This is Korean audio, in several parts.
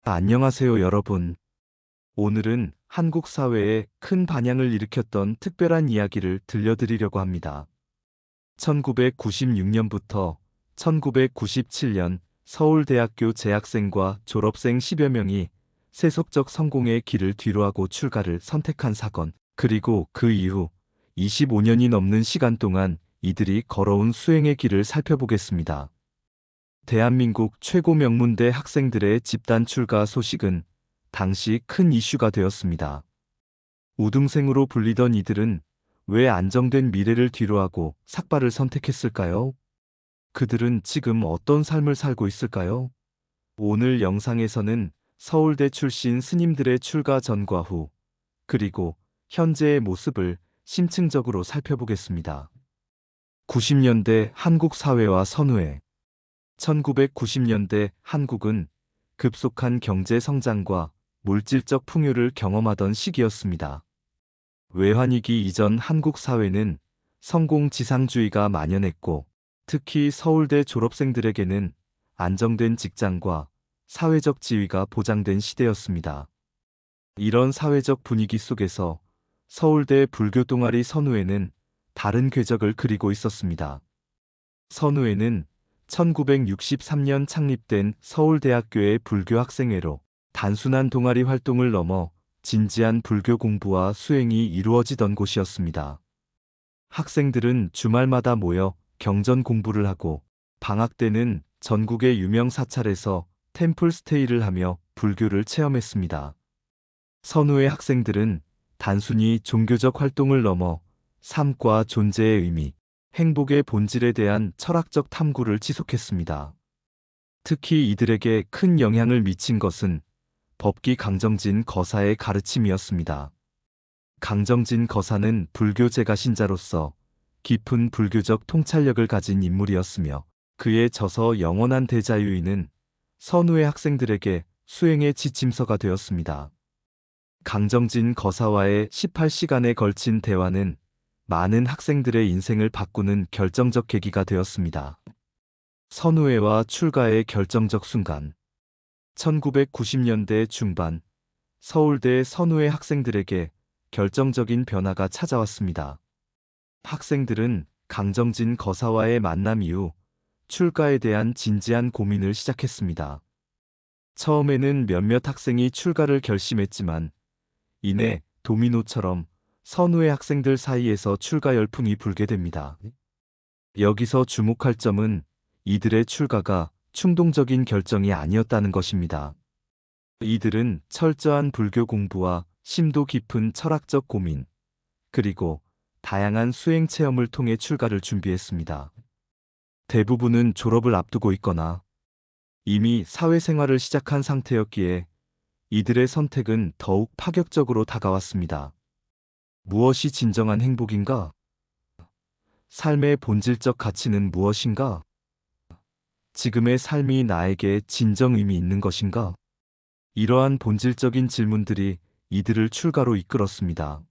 안녕하세요, 여러분. 오늘은 한국 사회에 큰 반향을 일으켰던 특별한 이야기를 들려드리려고 합니다. 1996년부터 1997년 서울대학교 재학생과 졸업생 10여 명이 세속적 성공의 길을 뒤로하고 출가를 선택한 사건, 그리고 그 이후 25년이 넘는 시간 동안 이들이 걸어온 수행의 길을 살펴보겠습니다. 대한민국 최고 명문대 학생들의 집단 출가 소식은 당시 큰 이슈가 되었습니다. 우등생으로 불리던 이들은 왜 안정된 미래를 뒤로하고 삭발을 선택했을까요? 그들은 지금 어떤 삶을 살고 있을까요? 오늘 영상에서는 서울대 출신 스님들의 출가 전과 후, 그리고 현재의 모습을 심층적으로 살펴보겠습니다. 90년대 한국 사회와 선후회. 1990년대 한국은 급속한 경제 성장과 물질적 풍요를 경험하던 시기였습니다. 외환위기 이전 한국 사회는 성공지상주의가 만연했고, 특히 서울대 졸업생들에게는 안정된 직장과 사회적 지위가 보장된 시대였습니다. 이런 사회적 분위기 속에서 서울대 불교 동아리 선후회는 다른 궤적을 그리고 있었습니다. 선후회는 1963년 창립된 서울대학교의 불교학생회로 단순한 동아리 활동을 넘어 진지한 불교 공부와 수행이 이루어지던 곳이었습니다. 학생들은 주말마다 모여 경전 공부를 하고 방학 때는 전국의 유명 사찰에서 템플 스테이를 하며 불교를 체험했습니다. 선후의 학생들은 단순히 종교적 활동을 넘어 삶과 존재의 의미, 행복의 본질에 대한 철학적 탐구를 지속했습니다. 특히 이들에게 큰 영향을 미친 것은 법기 강정진 거사의 가르침이었습니다. 강정진 거사는 불교 제가 신자로서 깊은 불교적 통찰력을 가진 인물이었으며 그의 저서 영원한 대자유인은 선후의 학생들에게 수행의 지침서가 되었습니다. 강정진 거사와의 18시간에 걸친 대화는 많은 학생들의 인생을 바꾸는 결정적 계기가 되었습니다. 선후회와 출가의 결정적 순간. 1990년대 중반, 서울대 선후회 학생들에게 결정적인 변화가 찾아왔습니다. 학생들은 강정진 거사와의 만남 이후 출가에 대한 진지한 고민을 시작했습니다. 처음에는 몇몇 학생이 출가를 결심했지만, 이내 도미노처럼 선후의 학생들 사이에서 출가 열풍이 불게 됩니다. 여기서 주목할 점은 이들의 출가가 충동적인 결정이 아니었다는 것입니다. 이들은 철저한 불교 공부와 심도 깊은 철학적 고민, 그리고 다양한 수행 체험을 통해 출가를 준비했습니다. 대부분은 졸업을 앞두고 있거나 이미 사회생활을 시작한 상태였기에 이들의 선택은 더욱 파격적으로 다가왔습니다. 무엇이 진정한 행복인가? 삶의 본질적 가치는 무엇인가? 지금의 삶이 나에게 진정 의미 있는 것인가? 이러한 본질적인 질문들이 이들을 출가로 이끌었습니다.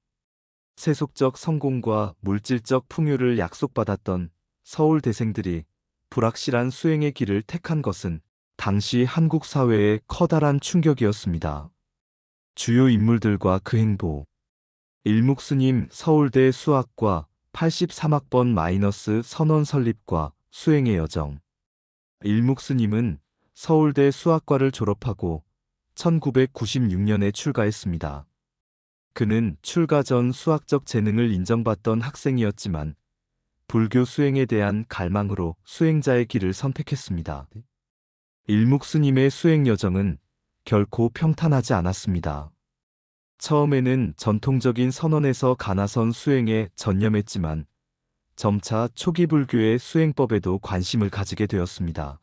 세속적 성공과 물질적 풍요를 약속받았던 서울대생들이 불확실한 수행의 길을 택한 것은 당시 한국 사회에 커다란 충격이었습니다. 주요 인물들과 그 행보. 일묵스님 서울대 수학과 83학번 선원 설립과 수행의 여정. 일묵스님은 서울대 수학과를 졸업하고 1996년에 출가했습니다. 그는 출가 전 수학적 재능을 인정받던 학생이었지만 불교 수행에 대한 갈망으로 수행자의 길을 선택했습니다. 일묵스님의 수행 여정은 결코 평탄하지 않았습니다. 처음에는 전통적인 선원에서 가나선 수행에 전념했지만 점차 초기 불교의 수행법에도 관심을 가지게 되었습니다.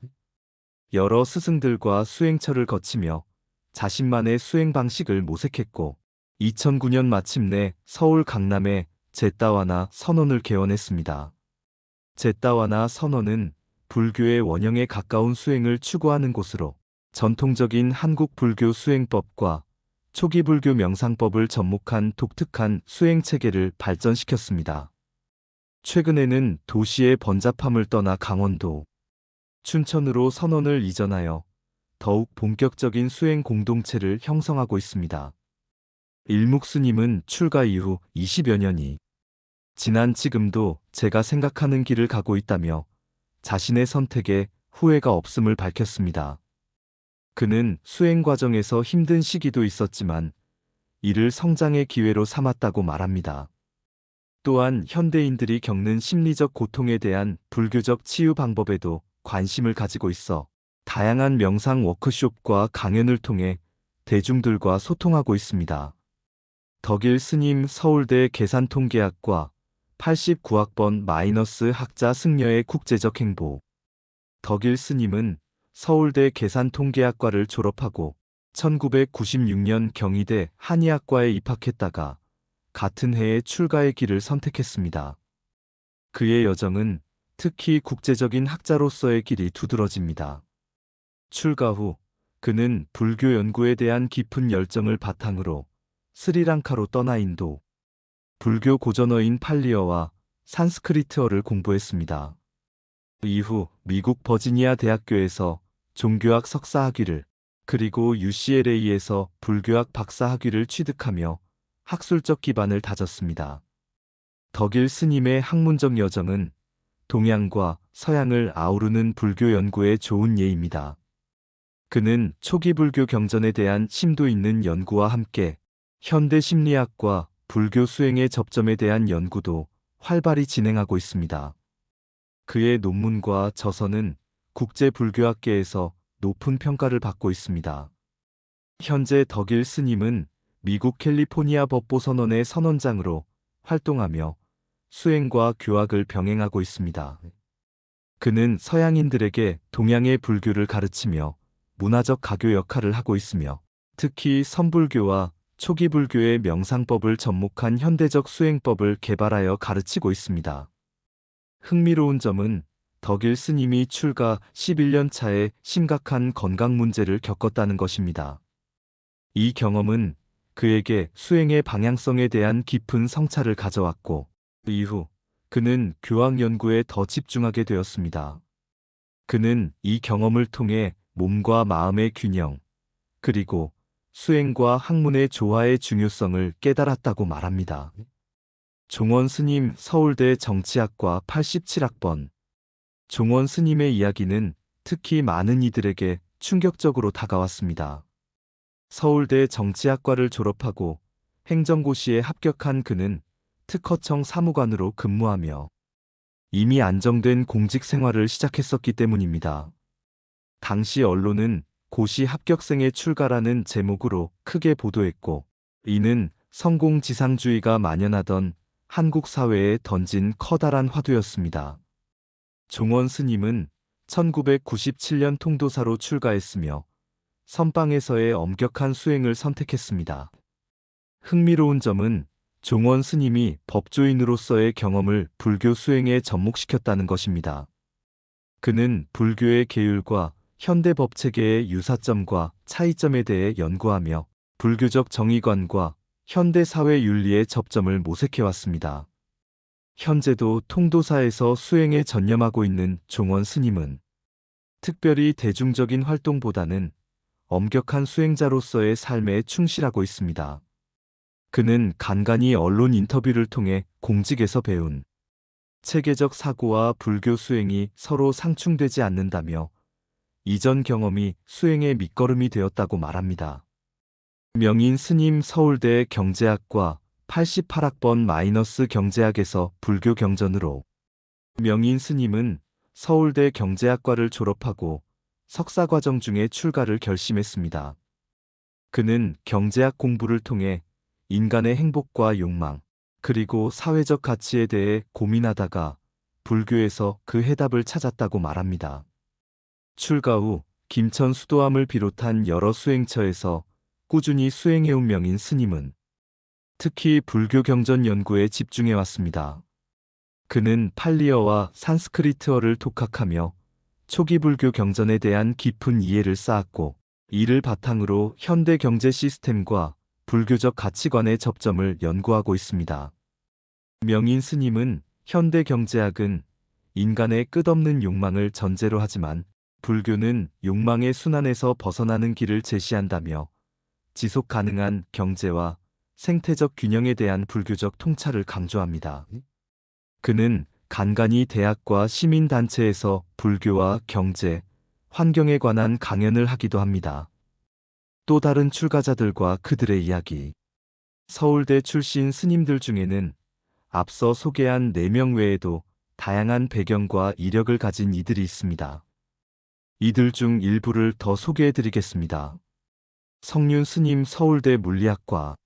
여러 스승들과 수행처를 거치며 자신만의 수행 방식을 모색했고 2009년 마침내 서울 강남에 제따와나 선원을 개원했습니다. 제따와나 선원은 불교의 원형에 가까운 수행을 추구하는 곳으로 전통적인 한국 불교 수행법과 초기 불교 명상법을 접목한 독특한 수행 체계를 발전시켰습니다. 최근에는 도시의 번잡함을 떠나 강원도, 춘천으로 선원을 이전하여 더욱 본격적인 수행 공동체를 형성하고 있습니다. 일묵스님은 출가 이후 20여 년이 지난 지금도 제가 생각하는 길을 가고 있다며 자신의 선택에 후회가 없음을 밝혔습니다. 그는 수행 과정에서 힘든 시기도 있었지만 이를 성장의 기회로 삼았다고 말합니다. 또한 현대인들이 겪는 심리적 고통에 대한 불교적 치유 방법에도 관심을 가지고 있어 다양한 명상 워크숍과 강연을 통해 대중들과 소통하고 있습니다. 덕일 스님 서울대 계산통계학과 89학번 마이너스 학자 승려의 국제적 행보. 덕일 스님은 서울대 계산통계학과를 졸업하고 1996년 경희대 한의학과에 입학했다가 같은 해에 출가의 길을 선택했습니다. 그의 여정은 특히 국제적인 학자로서의 길이 두드러집니다. 출가 후 그는 불교 연구에 대한 깊은 열정을 바탕으로 스리랑카로 떠나 인도, 불교 고전어인 팔리어와 산스크리트어를 공부했습니다. 이후 미국 버지니아 대학교에서 종교학 석사 학위를 그리고 UCLA에서 불교학 박사 학위를 취득하며 학술적 기반을 다졌습니다. 덕일 스님의 학문적 여정은 동양과 서양을 아우르는 불교 연구의 좋은 예입니다. 그는 초기 불교 경전에 대한 심도 있는 연구와 함께 현대 심리학과 불교 수행의 접점에 대한 연구도 활발히 진행하고 있습니다. 그의 논문과 저서는 국제불교학계에서 높은 평가를 받고 있습니다. 현재 덕일 스님은 미국 캘리포니아 법보선언의 선원장으로 활동하며 수행과 교학을 병행하고 있습니다. 그는 서양인들에게 동양의 불교를 가르치며 문화적 가교 역할을 하고 있으며 특히 선불교와 초기 불교의 명상법을 접목한 현대적 수행법을 개발하여 가르치고 있습니다. 흥미로운 점은 덕일 스님이 출가 11년 차에 심각한 건강 문제를 겪었다는 것입니다. 이 경험은 그에게 수행의 방향성에 대한 깊은 성찰을 가져왔고 이후 그는 교학 연구에 더 집중하게 되었습니다. 그는 이 경험을 통해 몸과 마음의 균형, 그리고 수행과 학문의 조화의 중요성을 깨달았다고 말합니다. 종원 스님 서울대 정치학과 87학번. 종원 스님의 이야기는 특히 많은 이들에게 충격적으로 다가왔습니다. 서울대 정치학과를 졸업하고 행정고시에 합격한 그는 특허청 사무관으로 근무하며 이미 안정된 공직 생활을 시작했었기 때문입니다. 당시 언론은 고시 합격생의 출가라는 제목으로 크게 보도했고 이는 성공지상주의가 만연하던 한국 사회에 던진 커다란 화두였습니다. 종원 스님은 1997년 통도사로 출가했으며 선방에서의 엄격한 수행을 선택했습니다. 흥미로운 점은 종원 스님이 법조인으로서의 경험을 불교 수행에 접목시켰다는 것입니다. 그는 불교의 계율과 현대 법체계의 유사점과 차이점에 대해 연구하며 불교적 정의관과 현대 사회 윤리의 접점을 모색해왔습니다. 현재도 통도사에서 수행에 전념하고 있는 종원 스님은 특별히 대중적인 활동보다는 엄격한 수행자로서의 삶에 충실하고 있습니다. 그는 간간히 언론 인터뷰를 통해 공직에서 배운 체계적 사고와 불교 수행이 서로 상충되지 않는다며 이전 경험이 수행의 밑거름이 되었다고 말합니다. 명인 스님 서울대 경제학과 88학번 마이너스 경제학에서 불교 경전으로 명인 스님은 서울대 경제학과를 졸업하고 석사과정 중에 출가를 결심했습니다. 그는 경제학 공부를 통해 인간의 행복과 욕망, 그리고 사회적 가치에 대해 고민하다가 불교에서 그 해답을 찾았다고 말합니다. 출가 후 김천 수도암을 비롯한 여러 수행처에서 꾸준히 수행해온 명인 스님은 특히 불교 경전 연구에 집중해왔습니다. 그는 팔리어와 산스크리트어를 독학하며 초기 불교 경전에 대한 깊은 이해를 쌓았고 이를 바탕으로 현대 경제 시스템과 불교적 가치관의 접점을 연구하고 있습니다. 명인 스님은 현대 경제학은 인간의 끝없는 욕망을 전제로 하지만 불교는 욕망의 순환에서 벗어나는 길을 제시한다며 지속 가능한 경제와 생태적 균형에 대한 불교적 통찰을 강조합니다. 그는 간간히 대학과 시민단체에서 불교와 경제, 환경에 관한 강연을 하기도 합니다. 또 다른 출가자들과 그들의 이야기. 서울대 출신 스님들 중에는 앞서 소개한 4명 외에도 다양한 배경과 이력을 가진 이들이 있습니다. 이들 중 일부를 더 소개해드리겠습니다. 성륜 스님 서울대 물리학과.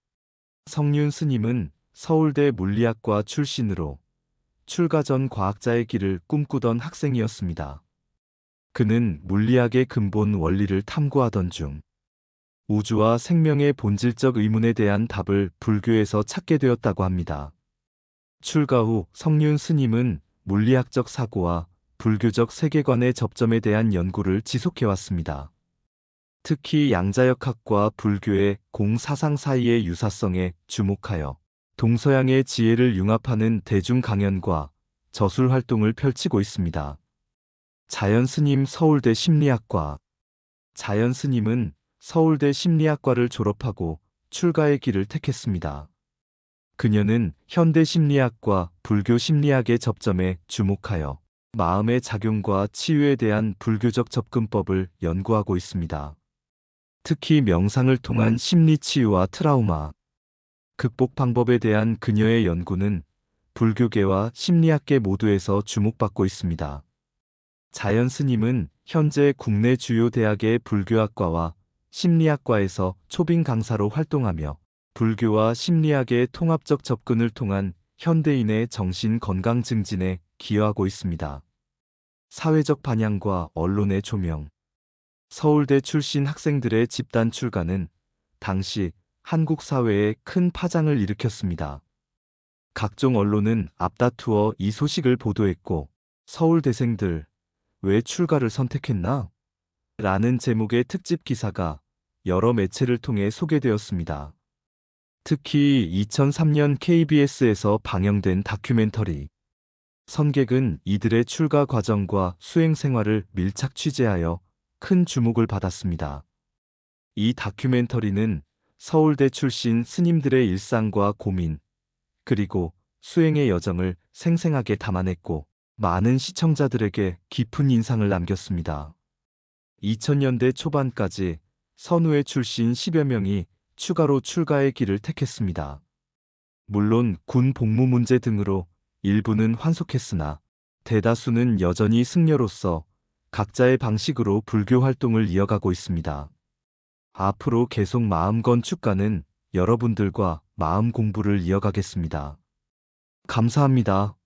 성륜 스님은 서울대 물리학과 출신으로 출가 전 과학자의 길을 꿈꾸던 학생이었습니다. 그는 물리학의 근본 원리를 탐구하던 중 우주와 생명의 본질적 의문에 대한 답을 불교에서 찾게 되었다고 합니다. 출가 후 성륜 스님은 물리학적 사고와 불교적 세계관의 접점에 대한 연구를 지속해왔습니다. 특히 양자역학과 불교의 공사상 사이의 유사성에 주목하여 동서양의 지혜를 융합하는 대중 강연과 저술 활동을 펼치고 있습니다. 자연스님 서울대 심리학과. 자연스님은 서울대 심리학과를 졸업하고 출가의 길을 택했습니다. 그녀는 현대 심리학과 불교 심리학의 접점에 주목하여 마음의 작용과 치유에 대한 불교적 접근법을 연구하고 있습니다. 특히 명상을 통한 심리 치유와 트라우마 극복 방법에 대한 그녀의 연구는 불교계와 심리학계 모두에서 주목받고 있습니다. 자연 스님은 현재 국내 주요 대학의 불교학과와 심리학과에서 초빙 강사로 활동하며 불교와 심리학의 통합적 접근을 통한 현대인의 정신 건강 증진에 기여하고 있습니다. 사회적 반향과 언론의 조명. 서울대 출신 학생들의 집단 출가는 당시 한국 사회에 큰 파장을 일으켰습니다. 각종 언론은 앞다투어 이 소식을 보도했고, 서울대생들, 왜 출가를 선택했나? 라는 제목의 특집 기사가 여러 매체를 통해 소개되었습니다. 특히 2003년 KBS에서 방영된 다큐멘터리 선객은 이들의 출가 과정과 수행 생활을 밀착 취재하여 큰 주목을 받았습니다. 이 다큐멘터리는 서울대 출신 스님들의 일상과 고민, 그리고 수행의 여정을 생생하게 담아냈고 많은 시청자들에게 깊은 인상을 남겼습니다. 2000년대 초반까지 선후회 출신 10여 명이 추가로 출가의 길을 택했습니다. 물론 군 복무 문제 등으로 일부는 환속했으나 대다수는 여전히 승려로서 각자의 방식으로 불교 활동을 이어가고 있습니다. 앞으로 계속 마음건 축가는 여러분들과 마음 공부를 이어가겠습니다. 감사합니다.